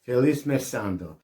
Feliz mesando.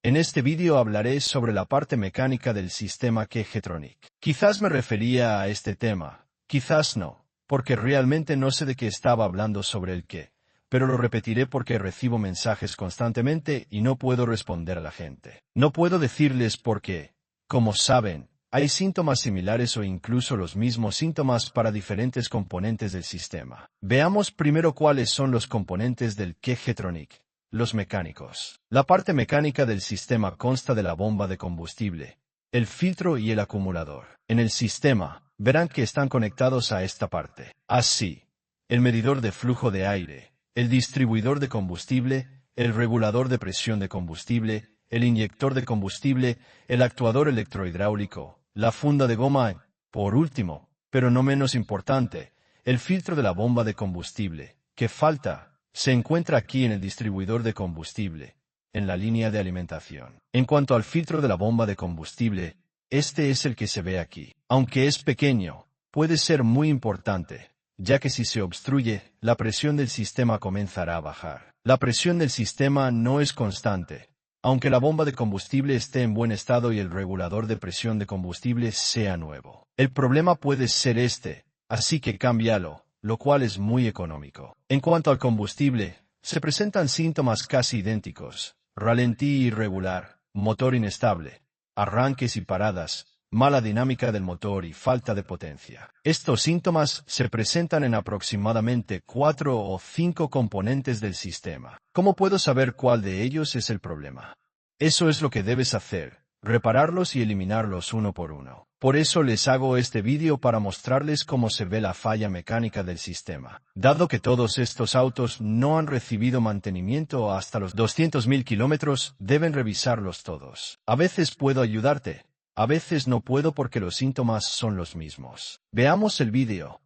En este vídeo hablaré sobre la parte mecánica del sistema Kegtronic. Quizás me refería a este tema, quizás no, porque realmente no sé de qué estaba hablando sobre el qué, pero lo repetiré porque recibo mensajes constantemente y no puedo responder a la gente. No puedo decirles por qué. Como saben, hay síntomas similares o incluso los mismos síntomas para diferentes componentes del sistema. Veamos primero cuáles son los componentes del Kegtronic. Los mecánicos. La parte mecánica del sistema consta de la bomba de combustible, el filtro y el acumulador. En el sistema, verán que están conectados a esta parte. Así, el medidor de flujo de aire, el distribuidor de combustible, el regulador de presión de combustible, el inyector de combustible, el actuador electrohidráulico, la funda de goma y, por último, pero no menos importante, el filtro de la bomba de combustible. ¿Qué falta? Se encuentra aquí en el distribuidor de combustible, en la línea de alimentación. En cuanto al filtro de la bomba de combustible, este es el que se ve aquí. Aunque es pequeño, puede ser muy importante, ya que si se obstruye, la presión del sistema comenzará a bajar. La presión del sistema no es constante, aunque la bomba de combustible esté en buen estado y el regulador de presión de combustible sea nuevo. El problema puede ser este, así que cámbialo, lo cual es muy económico. En cuanto al combustible, se presentan síntomas casi idénticos: ralentí irregular, motor inestable, arranques y paradas, mala dinámica del motor y falta de potencia. Estos síntomas se presentan en aproximadamente 4 o 5 componentes del sistema. ¿Cómo puedo saber cuál de ellos es el problema? Eso es lo que debes hacer: repararlos y eliminarlos uno por uno. Por eso les hago este vídeo para mostrarles cómo se ve la falla mecánica del sistema. Dado que todos estos autos no han recibido mantenimiento hasta los 200.000 kilómetros, deben revisarlos todos. A veces puedo ayudarte, a veces no puedo porque los síntomas son los mismos. Veamos el vídeo.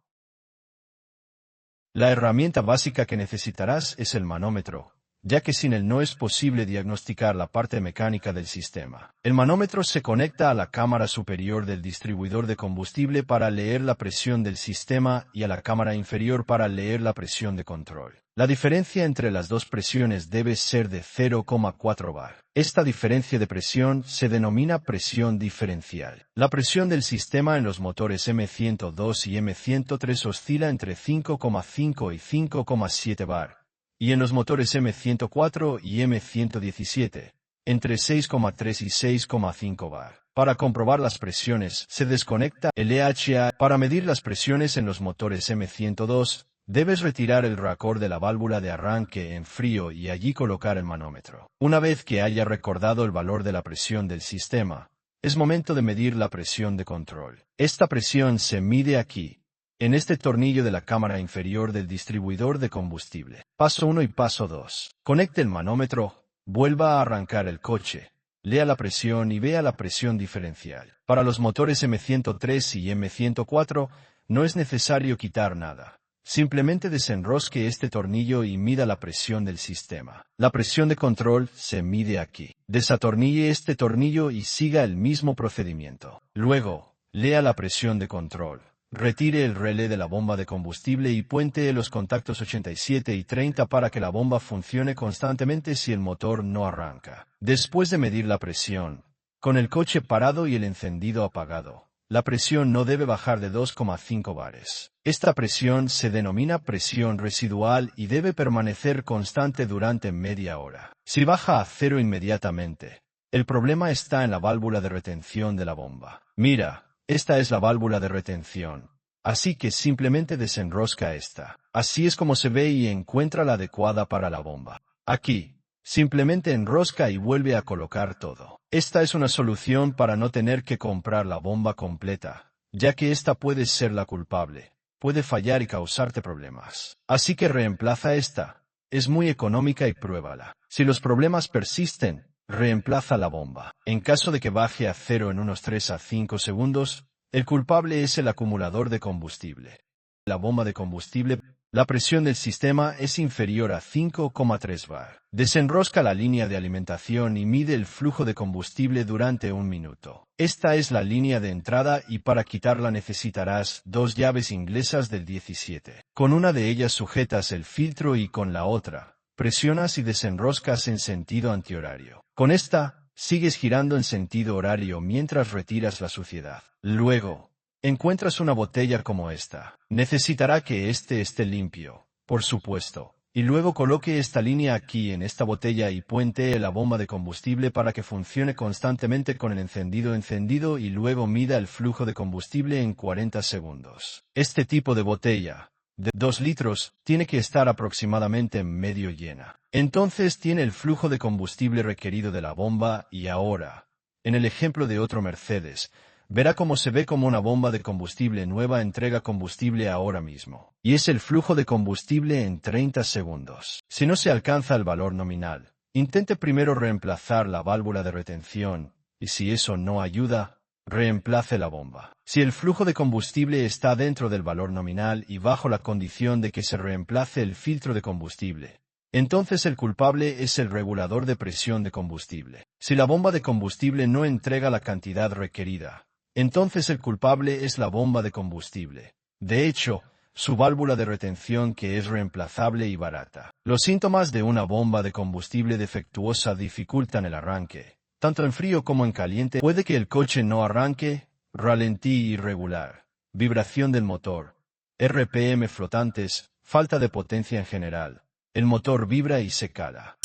La herramienta básica que necesitarás es el manómetro, ya que sin él no es posible diagnosticar la parte mecánica del sistema. El manómetro se conecta a la cámara superior del distribuidor de combustible para leer la presión del sistema y a la cámara inferior para leer la presión de control. La diferencia entre las dos presiones debe ser de 0,4 bar. Esta diferencia de presión se denomina presión diferencial. La presión del sistema en los motores M102 y M103 oscila entre 5,5 y 5,7 bar, y en los motores M104 y M117, entre 6,3 y 6,5 bar. Para comprobar las presiones, se desconecta el EHA. Para medir las presiones en los motores M102, debes retirar el racor de la válvula de arranque en frío y allí colocar el manómetro. Una vez que haya recordado el valor de la presión del sistema, es momento de medir la presión de control. Esta presión se mide aquí, en este tornillo de la cámara inferior del distribuidor de combustible. Paso 1 y paso 2. Conecte el manómetro, vuelva a arrancar el coche, lea la presión y vea la presión diferencial. Para los motores M103 y M104 no es necesario quitar nada. Simplemente desenrosque este tornillo y mida la presión del sistema. La presión de control se mide aquí. Desatornille este tornillo y siga el mismo procedimiento. Luego, lea la presión de control. Retire el relé de la bomba de combustible y puente los contactos 87 y 30 para que la bomba funcione constantemente si el motor no arranca. Después de medir la presión, con el coche parado y el encendido apagado, la presión no debe bajar de 2,5 bares. Esta presión se denomina presión residual y debe permanecer constante durante media hora. Si baja a cero inmediatamente, el problema está en la válvula de retención de la bomba. Mira, esta es la válvula de retención, así que simplemente desenrosca esta. Así es como se ve y encuentra la adecuada para la bomba. Aquí, simplemente enrosca y vuelve a colocar todo. Esta es una solución para no tener que comprar la bomba completa, ya que esta puede ser la culpable, puede fallar y causarte problemas. Así que reemplaza esta. Es muy económica y pruébala. Si los problemas persisten, reemplaza la bomba. En caso de que baje a cero en unos 3 a 5 segundos, el culpable es el acumulador de combustible. La bomba de combustible La presión del sistema es inferior a 5,3 bar. Desenrosca la línea de alimentación y mide el flujo de combustible durante 1 minuto. Esta es la línea de entrada y para quitarla necesitarás 2 llaves inglesas del 17. Con una de ellas sujetas el filtro y con la otra presionas y desenroscas en sentido antihorario. Con esta, sigues girando en sentido horario mientras retiras la suciedad. Luego, encuentras una botella como esta. Necesitará que este esté limpio, por supuesto, y luego coloque esta línea aquí en esta botella y puentee la bomba de combustible para que funcione constantemente con el encendido y luego mida el flujo de combustible en 40 segundos. Este tipo de botella, de 2 litros, tiene que estar aproximadamente medio llena. Entonces tiene el flujo de combustible requerido de la bomba y ahora, en el ejemplo de otro Mercedes, verá cómo se ve como una bomba de combustible nueva entrega combustible ahora mismo. Y es el flujo de combustible en 30 segundos. Si no se alcanza el valor nominal, intente primero reemplazar la válvula de retención, y si eso no ayuda, reemplace la bomba. Si el flujo de combustible está dentro del valor nominal y bajo la condición de que se reemplace el filtro de combustible, entonces el culpable es el regulador de presión de combustible. Si la bomba de combustible no entrega la cantidad requerida, entonces el culpable es la bomba de combustible. De hecho, su válvula de retención que es reemplazable y barata. Los síntomas de una bomba de combustible defectuosa dificultan el arranque. Tanto en frío como en caliente puede que el coche no arranque, ralentí irregular, vibración del motor, RPM flotantes, falta de potencia en general. El motor vibra y se cala.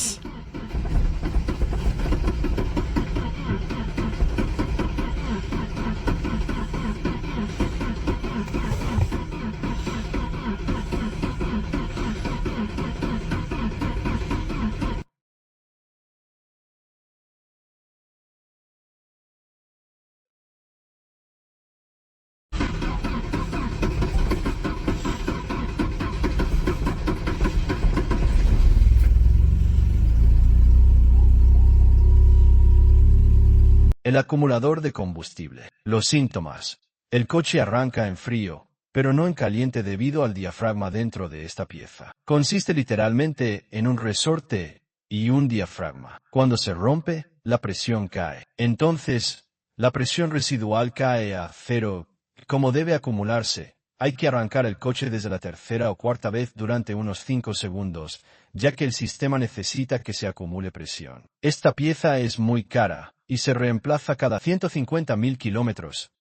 El acumulador de combustible. Los síntomas. El coche arranca en frío, pero no en caliente debido al diafragma dentro de esta pieza. Consiste literalmente en un resorte y un diafragma. Cuando se rompe, la presión cae. Entonces, la presión residual cae a 0. Como debe acumularse, hay que arrancar el coche desde la tercera o cuarta vez durante unos 5 segundos, ya que el sistema necesita que se acumule presión. Esta pieza es muy cara y se reemplaza cada 150.000 kilómetros.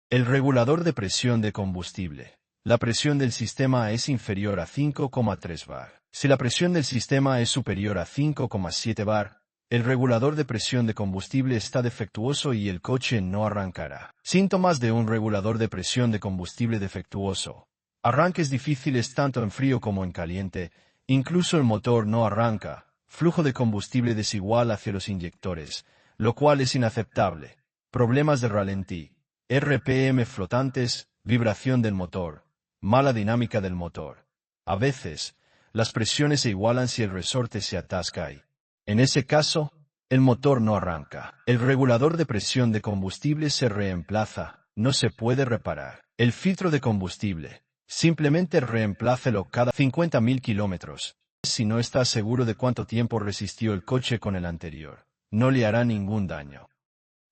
El regulador de presión de combustible. La presión del sistema es inferior a 5,3 bar. Si la presión del sistema es superior a 5,7 bar, el regulador de presión de combustible está defectuoso y el coche no arrancará. Síntomas de un regulador de presión de combustible defectuoso. Arranques difíciles tanto en frío como en caliente, incluso el motor no arranca. Flujo de combustible desigual hacia los inyectores, lo cual es inaceptable. Problemas de ralentí, RPM flotantes, vibración del motor, mala dinámica del motor. A veces, las presiones se igualan si el resorte se atasca y, en ese caso, el motor no arranca. El regulador de presión de combustible se reemplaza, no se puede reparar. El filtro de combustible, simplemente reemplácelo cada 50.000 kilómetros. Si no está seguro de cuánto tiempo resistió el coche con el anterior, no le hará ningún daño.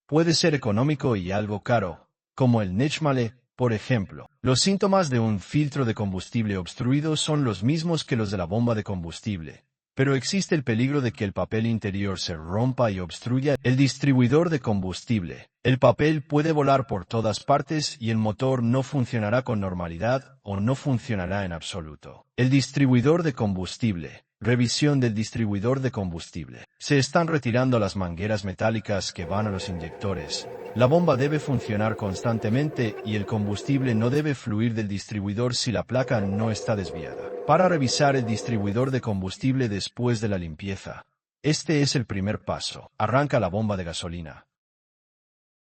Puede ser económico y algo caro, como el Nechmale, por ejemplo. Los síntomas de un filtro de combustible obstruido son los mismos que los de la bomba de combustible, pero existe el peligro de que el papel interior se rompa y obstruya el distribuidor de combustible. El papel puede volar por todas partes y el motor no funcionará con normalidad o no funcionará en absoluto. El distribuidor de combustible. Revisión del distribuidor de combustible. Se están retirando las mangueras metálicas que van a los inyectores. La bomba debe funcionar constantemente y el combustible no debe fluir del distribuidor si la placa no está desviada. Para revisar el distribuidor de combustible después de la limpieza. Este es el primer paso. Arranca la bomba de gasolina.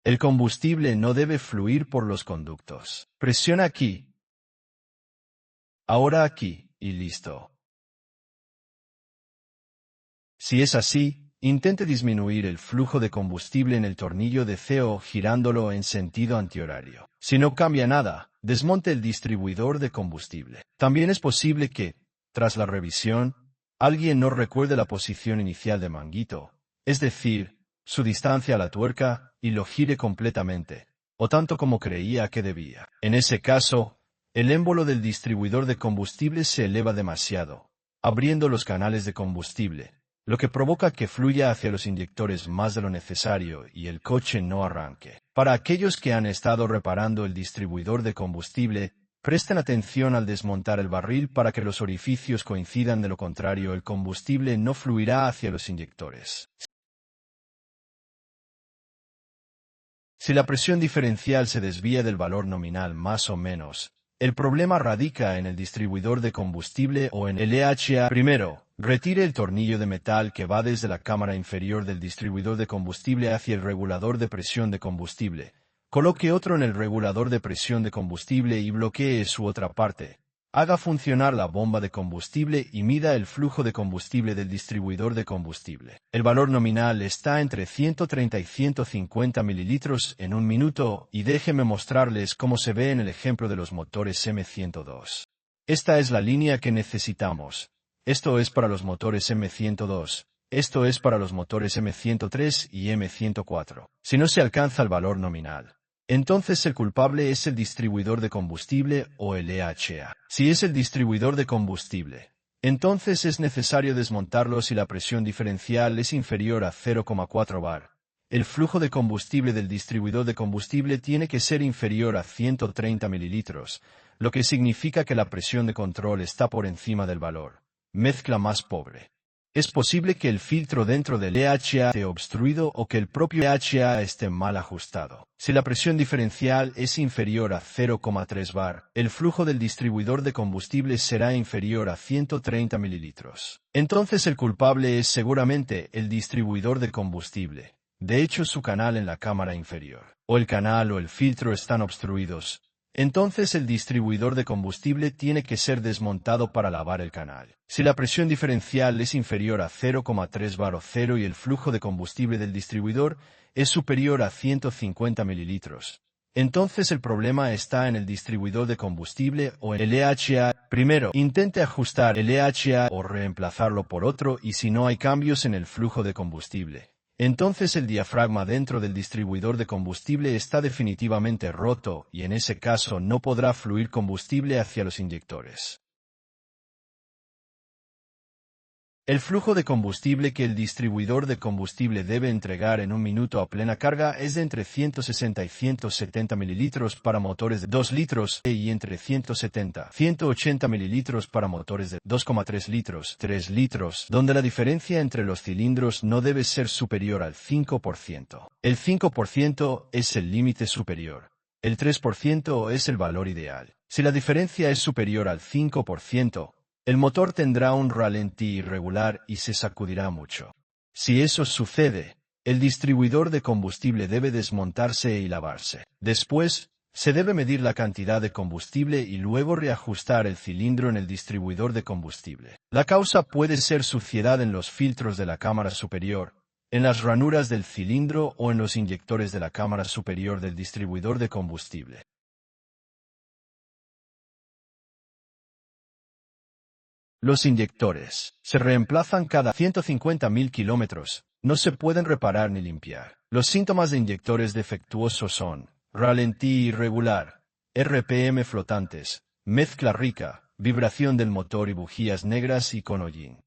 El combustible no debe fluir por los conductos. Presiona aquí. Ahora aquí, y listo. Si es así, intente disminuir el flujo de combustible en el tornillo de CO girándolo en sentido antihorario. Si no cambia nada, Desmonte el distribuidor de combustible. También es posible que, tras la revisión, alguien no recuerde la posición inicial de manguito, es decir, su distancia a la tuerca, y lo gire completamente, o tanto como creía que debía. En ese caso, el émbolo del distribuidor de combustible se eleva demasiado, abriendo los canales de combustible, lo que provoca que fluya hacia los inyectores más de lo necesario y el coche no arranque. Para aquellos que han estado reparando el distribuidor de combustible, presten atención al desmontar el barril para que los orificios coincidan, de lo contrario el combustible no fluirá hacia los inyectores. Si la presión diferencial se desvía del valor nominal más o menos, el problema radica en el distribuidor de combustible o en el EHA. Primero, retire el tornillo de metal que va desde la cámara inferior del distribuidor de combustible hacia el regulador de presión de combustible. Coloque otro en el regulador de presión de combustible y bloquee su otra parte. Haga funcionar la bomba de combustible y mida el flujo de combustible del distribuidor de combustible. El valor nominal está entre 130 y 150 mililitros en un minuto, y déjenme mostrarles cómo se ve en el ejemplo de los motores M102. Esta es la línea que necesitamos. Esto es para los motores M102. Esto es para los motores M103 y M104. Si no se alcanza el valor nominal, entonces el culpable es el distribuidor de combustible o el EHA. Si es el distribuidor de combustible, entonces es necesario desmontarlo si la presión diferencial es inferior a 0,4 bar. El flujo de combustible del distribuidor de combustible tiene que ser inferior a 130 mililitros, lo que significa que la presión de control está por encima del valor. Mezcla más pobre. Es posible que el filtro dentro del EHA esté obstruido o que el propio EHA esté mal ajustado. Si la presión diferencial es inferior a 0,3 bar, el flujo del distribuidor de combustible será inferior a 130 mililitros. Entonces el culpable es seguramente el distribuidor de combustible. De hecho, su canal en la cámara inferior, o el canal o el filtro están obstruidos. Entonces el distribuidor de combustible tiene que ser desmontado para lavar el canal. Si la presión diferencial es inferior a 0,3 bar o 0 y el flujo de combustible del distribuidor es superior a 150 mililitros, entonces el problema está en el distribuidor de combustible o en el EHA. Primero, intente ajustar el EHA o reemplazarlo por otro, y si no hay cambios en el flujo de combustible, entonces el diafragma dentro del distribuidor de combustible está definitivamente roto y en ese caso no podrá fluir combustible hacia los inyectores. El flujo de combustible que el distribuidor de combustible debe entregar en un minuto a plena carga es de entre 160 y 170 mililitros para motores de 2 litros y entre 170 y 180 mililitros para motores de 2,3 litros, 3 litros, donde la diferencia entre los cilindros no debe ser superior al 5%. El 5% es el límite superior. El 3% es el valor ideal. Si la diferencia es superior al 5%, el motor tendrá un ralentí irregular y se sacudirá mucho. Si eso sucede, el distribuidor de combustible debe desmontarse y lavarse. Después, se debe medir la cantidad de combustible y luego reajustar el cilindro en el distribuidor de combustible. La causa puede ser suciedad en los filtros de la cámara superior, en las ranuras del cilindro o en los inyectores de la cámara superior del distribuidor de combustible. Los inyectores se reemplazan cada 150.000 kilómetros. No se pueden reparar ni limpiar. Los síntomas de inyectores defectuosos son ralentí irregular, RPM flotantes, mezcla rica, vibración del motor y bujías negras y con hollín.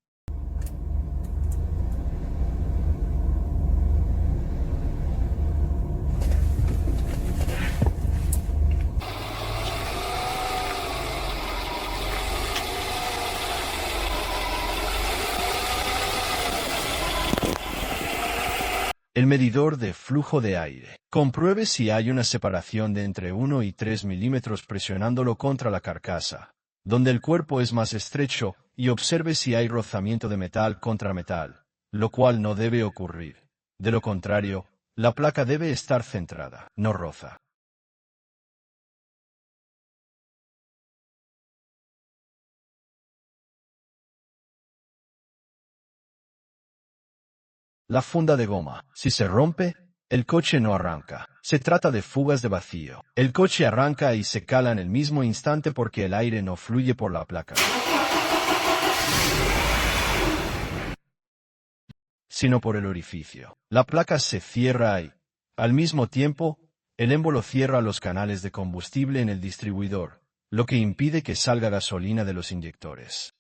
El medidor de flujo de aire. Compruebe si hay una separación de entre 1 y 3 milímetros presionándolo contra la carcasa, donde el cuerpo es más estrecho, y observe si hay rozamiento de metal contra metal, lo cual no debe ocurrir. De lo contrario, la placa debe estar centrada, no roza. La funda de goma. Si se rompe, El coche no arranca. Se trata de fugas de vacío. El coche arranca y se cala en el mismo instante porque el aire no fluye por la placa, sino por el orificio. La placa se cierra y, al mismo tiempo, el émbolo cierra los canales de combustible en el distribuidor, lo que impide que salga gasolina de los inyectores.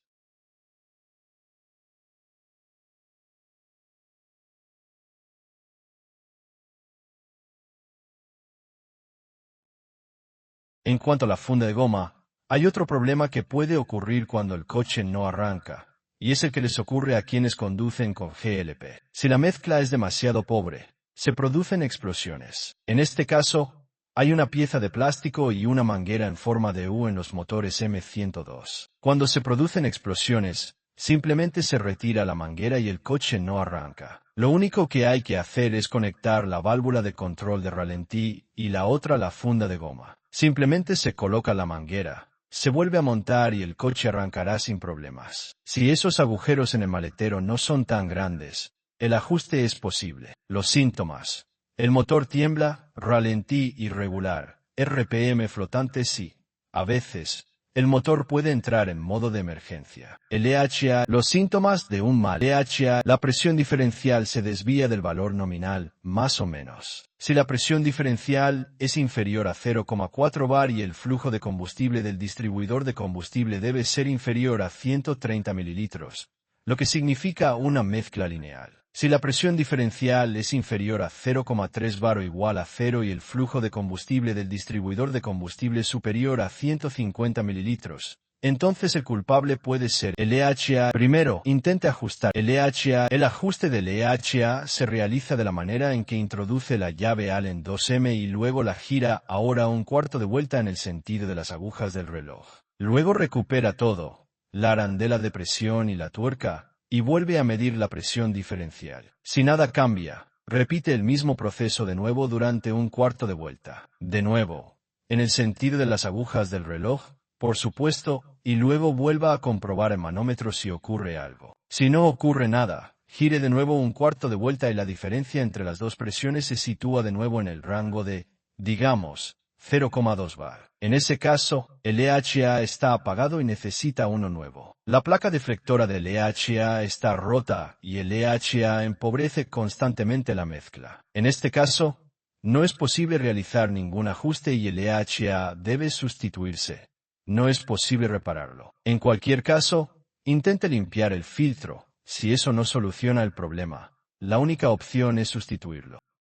En cuanto a la funda de goma, hay otro problema que puede ocurrir cuando el coche no arranca, y es el que les ocurre a quienes conducen con GLP. Si la mezcla es demasiado pobre, se producen explosiones. En este caso, hay una pieza de plástico y una manguera en forma de U en los motores M102. Cuando se producen explosiones, simplemente se retira la manguera y el coche no arranca. Lo único que hay que hacer es conectar la válvula de control de ralentí y la otra la funda de goma. Simplemente se coloca la manguera, se vuelve a montar y el coche arrancará sin problemas. Si esos agujeros en el maletero no son tan grandes, el ajuste es posible. Los síntomas: el motor tiembla, ralentí irregular, RPM flotante sí. A veces, el motor puede entrar en modo de emergencia. El EHA, los síntomas de un mal EHA, la presión diferencial se desvía del valor nominal, más o menos. Si la presión diferencial es inferior a 0,4 bar y el flujo de combustible del distribuidor de combustible debe ser inferior a 130 mililitros, lo que significa una mezcla lineal. Si la presión diferencial es inferior a 0,3 bar o igual a 0 y el flujo de combustible del distribuidor de combustible superior a 150 mililitros, entonces el culpable puede ser el EHA. Primero, intente ajustar el EHA. El ajuste del EHA se realiza de la manera en que introduce la llave Allen 2M y luego la gira ahora un cuarto de vuelta en el sentido de las agujas del reloj. Luego recupera todo, la arandela de presión y la tuerca, y vuelve a medir la presión diferencial. Si nada cambia, repite el mismo proceso de nuevo durante un cuarto de vuelta. De nuevo, en el sentido de las agujas del reloj, por supuesto, y luego vuelva a comprobar el manómetro si ocurre algo. Si no ocurre nada, gire de nuevo un cuarto de vuelta y la diferencia entre las dos presiones se sitúa de nuevo en el rango de, digamos, 0,2 bar. En ese caso, el EHA está apagado y necesita uno nuevo. La placa deflectora del EHA está rota y el EHA empobrece constantemente la mezcla. En este caso, no es posible realizar ningún ajuste y el EHA debe sustituirse. No es posible repararlo. En cualquier caso, intente limpiar el filtro. Si eso no soluciona el problema, la única opción es sustituirlo.